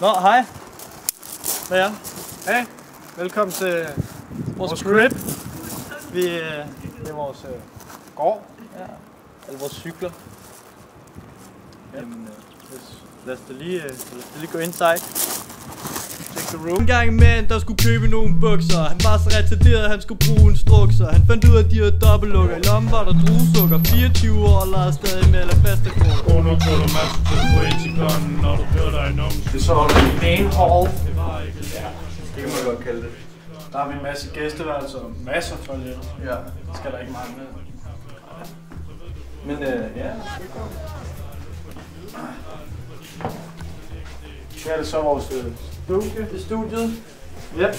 Nå, hej. Hvad er Hej, velkommen til vores crib? det er vores gård. Ja, alle vores cykler. Jamen, lad os da lige gå inside. Check the room. En gang en mand, der skulle købe nogle bukser. Han var så retarderet, han skulle bruge en strukser. Han fandt ud af, at de havde dobbeltlukker. I lommen var der druesukker. 24 år og legede stadig med eller faste krog. Nu tror du masser til poetikeren, når du hører dig en om. Det er så en main hall. Ja, det kan man godt kalde det. Der har vi en masse gæsteværelser og masser af toiletter. Ja. Det skal der ikke mangle. Men ja. Her er det så vores studie. Det er studiet. Yep.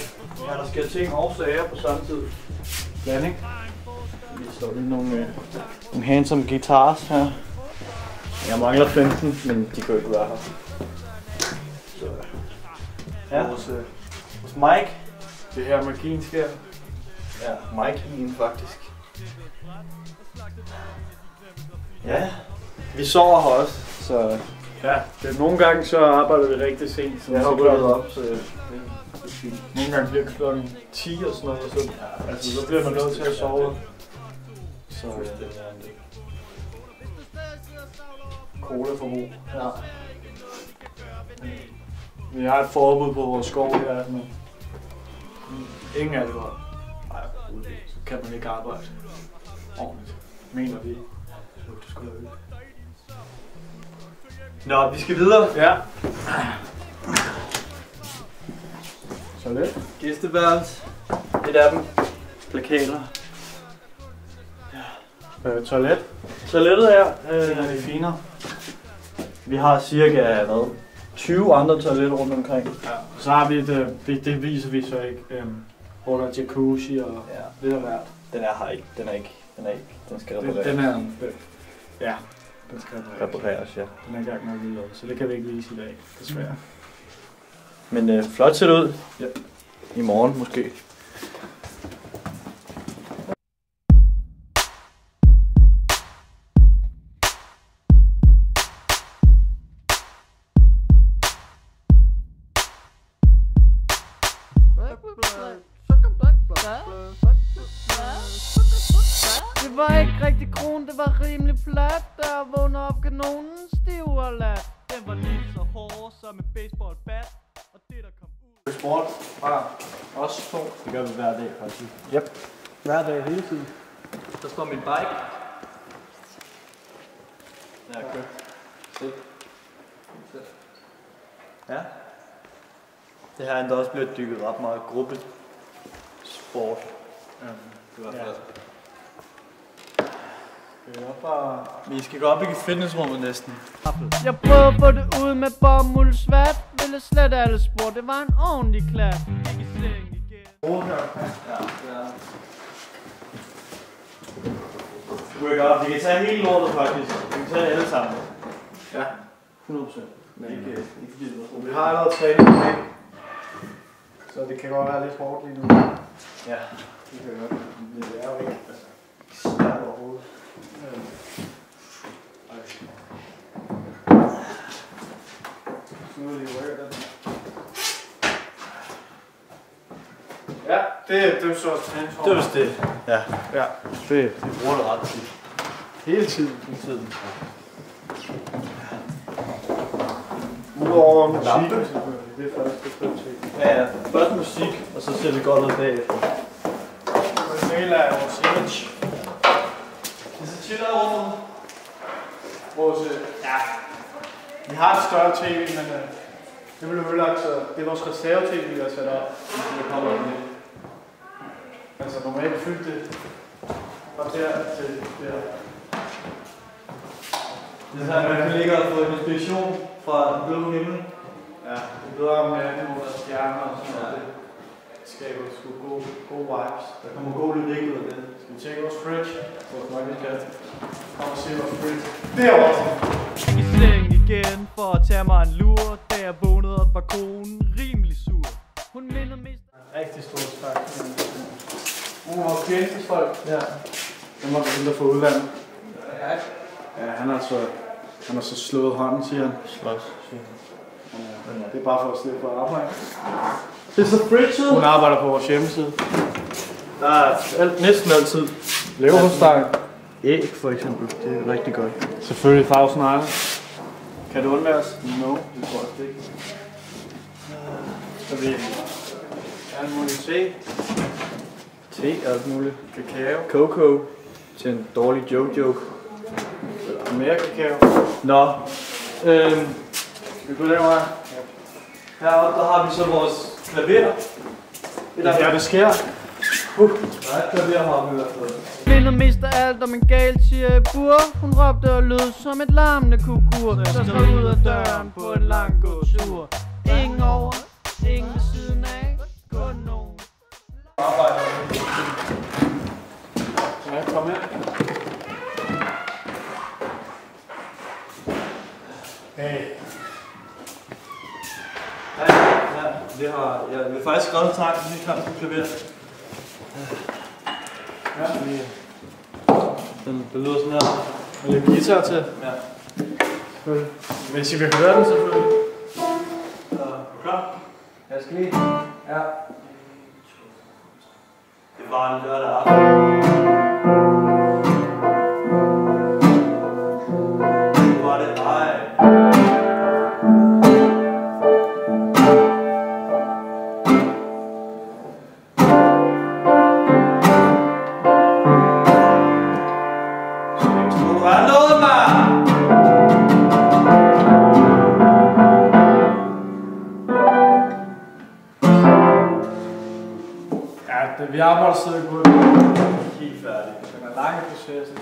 Ja, der sker ting og sager på samme tid. Blanding. Vi står lige nogle handsome guitars her. Jeg mangler 15, men de kan jo ikke være her. Så ja. Vores mic. Det her magien sker. Ja, mic-en faktisk. Ja, vi sover her også, så Ja, nogle gange så arbejder vi rigtig sent. Så jeg har gået op, så nogle gange bliver klokken 10 og sådan noget, så, ja, altså, så bliver man nødt til at sove. Så colaforbrug. ja. Vi har et forbud på vores skov her, men ingen alkohol. Nej, så kan man ikke arbejde ordentligt, mener vi. Det skulle være vildt. Nå, vi skal videre. Ja. Så lidt. Gæsteværelse. Et af dem. Plakater. Toilet. Toilettet her. Det er finere. Vi har cirka, 20 andre toiletter rundt omkring. Ja. Så har vi det viser vi så ikke, hvor der er jacuzzi og lidt af hvert. Den er her ikke. Den skal repareres. Den skal repareres, ja. Den er i gang med at blive lavet, så det kan vi ikke vise i dag, desværre. Men flot ser det ud. Ja. I morgen måske. Det var ikke rigtig kron, det var rimelig plat. Der vågnede op kanonen, stiv og lat. Den var lige så hård som en baseballbat. Og det der kom ud. Sport fra os to. Det gør vi hver dag faktisk. Yep. Hver dag, hele tiden. Der står min bike. Ja, kørt. Se. Ja. Det her er endda også blevet dykket ret meget gruppesport. Det var fedt. Vi skal gå op i fitnessrummet næsten. Jeg prøvede at få det ud med bomuldsvat. Ville slet alle spor, det var en ordentlig klat. Ikke i seng igen. Ja, det er. Workout. Vi kan tage hele lortet faktisk. Vi kan tage alle sammen. Ja. 100%. Men ikke fordi det var sådan. Vi har allerede trænet i dag, så det kan godt være lidt hårdt lige nu. Ja. Det kan godt. Men det er jo ikke svært overhovedet. Nu er det jo ja, det er så også træningsform. Det er vist det. Ja. Ja, det Vi bruger det ret tit. hele tiden. Hele tiden. Udover musik, selvfølgelig. Det er første prioritet. Ja. Først musik, og så ser vi godt ud bagefter. Det er en del af vores image. Det er så chill over. Vores, ja, vi har et større tv, men det blev ødelagt, så det er vores reserve-tv, vi har sat op, hvis det kommer ind. Altså normalt fyldt det fra der til der. Det er sådan, man kan ligge og få inspiration fra den blå himmel. Ja, det er bedre om natten, hvor der er stjerner og sådan noget. Det skaber sgu gode vibes. Der kommer god lyd ud af det. Skal vi tjekke vores fridge? Vores nøgleskasse. Kom og se vores fridge. Derovre! I seng igen for at tage mig en lur. Da jeg vågnede op, var konen rimelig sur. Hun mindede mest. Rigtig stort tak. Vores tjenestesfolk. Ja. Den var vi der for udlandet. Ja, han har så slået hånden, siger han. Slås, siger han. Det er bare for at slippe på arbejde. Mr. Fridge. Hun arbejder på vores hjemmeside. Der er næsten altid Leverpostej. æg for eksempel. Det er rigtig godt. Selvfølgelig Thousand Island. Kan det undværes? No, det tror jeg ikke. Så vi alt muligt te. Te, alt muligt. Kakao. Coco til en dårlig joke. Eller mere kakao. Nå. Vi går derovre. Heroppe der har vi så vores klaver. Det er her, det sker. Der er et klaver heroppe i hvert fald. Ville mest af alt om en gal siger i bur. Hun råbte og lød som et larmende kukur. Så slog ud af døren på en lang gåtur. Ingen over, ingen ved siden af. Kun nogen. Ja, kom her. Hey. Ja, jeg vil faktisk skrevet en sang, helt klart på klaver. Ja. Den lyder sådan her. Og lidt guitar til. Ja. Selvfølgelig. Hvis I vil høre den, selvfølgelig. Klar? Jeg skal lige. Ja. Det var en lørdag aften. Nu var det dig. Vi arbejder stadig på det. Helt færdig. Den er lang i processen.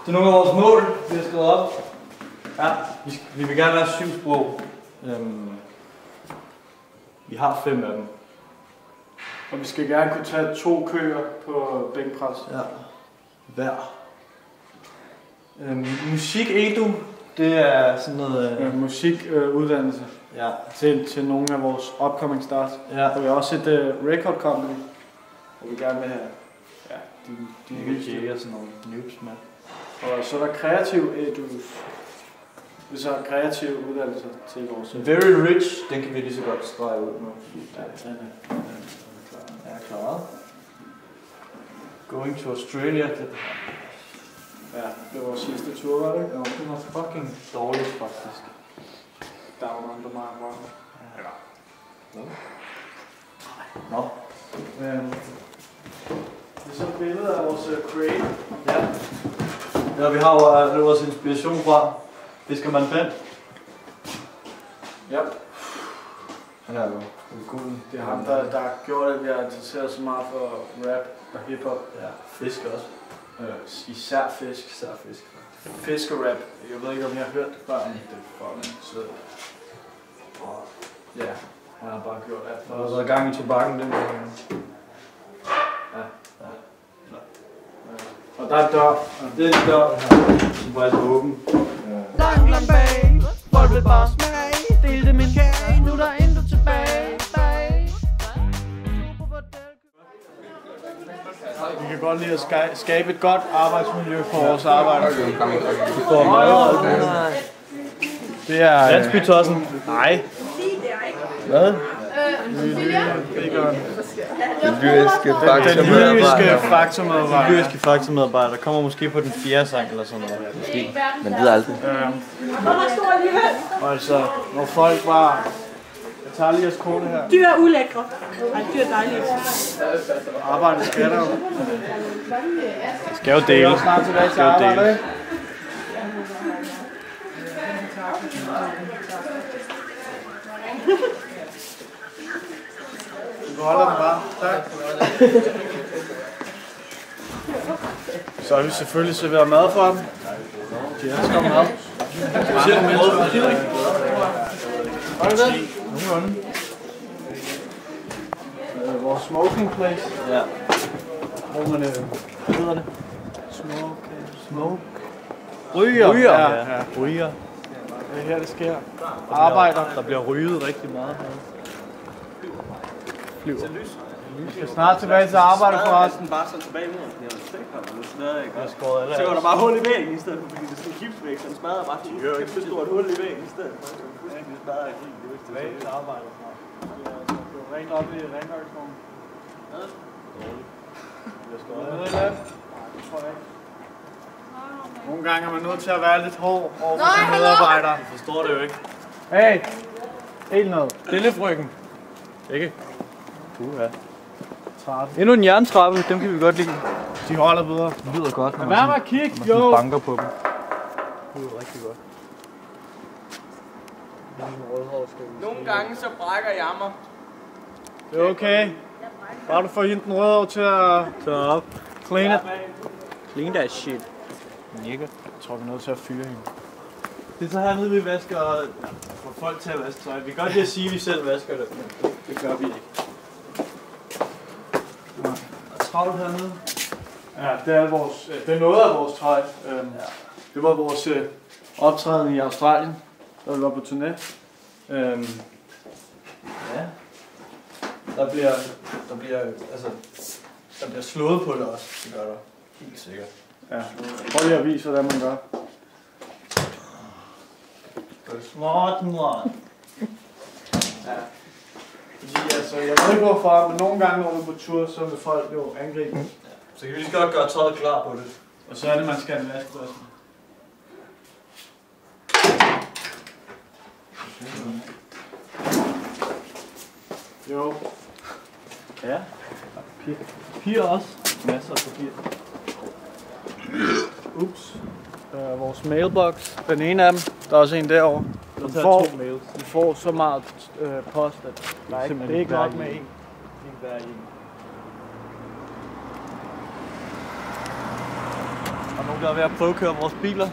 Det er nogle af vores mål, vi har skrevet op. Ja, vi vil gerne være 7 sprog. Vi har 5 af dem. Og vi skal gerne kunne tage 2 køer på bænkpres. Ja. Hver. Musik Edu, det er sådan noget... Musikuddannelse. Ja. Til nogle af vores upcoming stars. Ja. Og vi har også et record company, hvor vi gerne vil have de Michael og sådan nogle noobs med. Og så er der kreativ edus. Vi så har kreative uddannelser til vores... Very Rich, den kan vi lige så godt strege ud nu. Ja, den er klaret. Going to Australia. Ja, det var vores sidste tur, var det ikke? Jo, det var fucking dårligt faktisk. Down under my rock. Ja. Nå. Det er så et billede af vores creator. Ja. Ja, vi har jo vores inspiration fra Fiskermand Bent. Ja. Han er jo god. Det er ham, der har gjort, at vi har interesseret så meget for rap og hiphop. Ja, fisk også. Især fisk. Fisk og rap. Jeg ved ikke, om jeg har hørt det før, men det er fucking sødt. Ja, han har bare gjort alt for os. Der har været gang i tobakken, den der. Ja. Og der er en dør. Det er en dør her, som faktisk er åben. Langt bag, folk vil bare smage. Delte min kage, nu der er intet tilbage. Vi kan godt lide at skabe et godt arbejdsmiljø for vores arbejdere. Det er... Landsbytossen. Nej. Hvad? Den lyriske faktormedarbejder. Den lyriske faktormedarbejder kommer måske på den 4. sang eller sådan noget. Måske. Man ved aldrig. Altså, når folk bare... Jeg tager lige jeres kone her. Dyr er ulækre. Ej, dyr er dejligt. Arbejdet skal der jo. Skal jo dele. Jeg er snart tilbage til arbejde, ikke? Du holder den bare. Tak. Så har vi selvfølgelig serveret mad for dem. De elsker mad. Specielt mad. Var det det? Nogenlunde. Vores smoking place. Ja. Hvor man, hvad hedder det? Smoke. Ryger. Ja. Ryger. Det er her, det sker. Arbejder. Der bliver ryget rigtig meget her. Flyver. Vi skal snart tilbage til arbejde for os. Den bare sådan tilbage mod. Det er jo sikkert, men nu smadrer ikke. Jeg Så går der bare hul i væggen i stedet for, fordi det er sådan en gipsvæg, så den smadrer bare sådan et kæmpe stort hul i væggen i stedet for. Det smadrer ikke helt. Det er jo ikke Tilbage til arbejde snart. Det er rent op i rengøringsrummet. Hvad? Jeg skal nogle gange er man nødt til at være lidt hård over for sine medarbejdere. Jeg forstår det jo ikke. Hey! Helt noget. Stille, frøken. Ikke? Puha. Træt. Endnu en jerntrappe, dem kan vi godt lide. De holder bedre. Det lyder godt, når Hvad man med at kigge? sådan Jo! banker på dem. Det lyder rigtig godt. Nogle gange så brækker jeg mig. Det er okay. Bare du får hende den røde over til at Så op. clean it. Clean that shit. Nikke. Jeg tror, vi er nødt til at fyre hende. Det er så hernede, vi vasker og får folk til at vaske tøj. Vi kan godt lide at sige, at vi selv vasker det, men det gør vi ikke. Der er travlt hernede. Ja, det er, det er noget af vores tøj. Det var vores optræden i Australien, da vi var på turné. Ja. Der bliver slået på det også. Det gør der. Helt sikkert. Ja. Prøv lige at vise, hvordan man gør. Det er smart, mand. Ja. Fordi altså, jeg ved ikke hvorfor, men nogle gange når vi er på tur, så vil folk jo angribe. Ja. Så kan vi lige så godt gøre tøjet klar på det. Og så er det, man skal have en vaskepladsen. Jo. Ja. Papir også. Masser af papir. Ups. Vores mailbox. Den ene af dem. Der er også en derovre. Vi får så meget post, at det er ikke nok med en. Og nogen, der er ved at prøve at køre vores biler.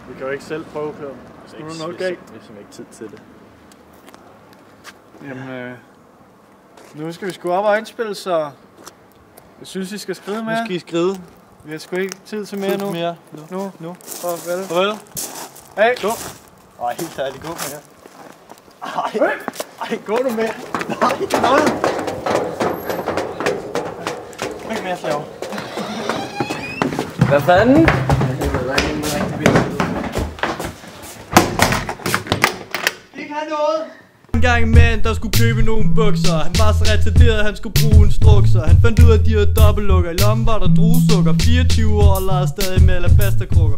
Vi kan jo ikke selv prøve at køre. Det er noget galt. simpelthen ikke tid til det. Jamen, nu skal vi sgu op og indspille, så jeg synes, I skal skride mere. Nu skal I skride. Vi har sgu ikke tid til mere nu. Nu. Farvel. Farvel. Hey. Gå. Ej, helt ærligt, gå med jer. Ej, gå nu med. Nej, ikke mere slav. Hvad fanden? Ikke have noget. En gang en mand, der skulle købe nogle bukser. Han var så retarderet, han skulle bruge en strukser. Han fandt ud af, at de havde dobbeltlukker. I lommen var der druesukker. 24 år og legede stadig med alabasterkrukker.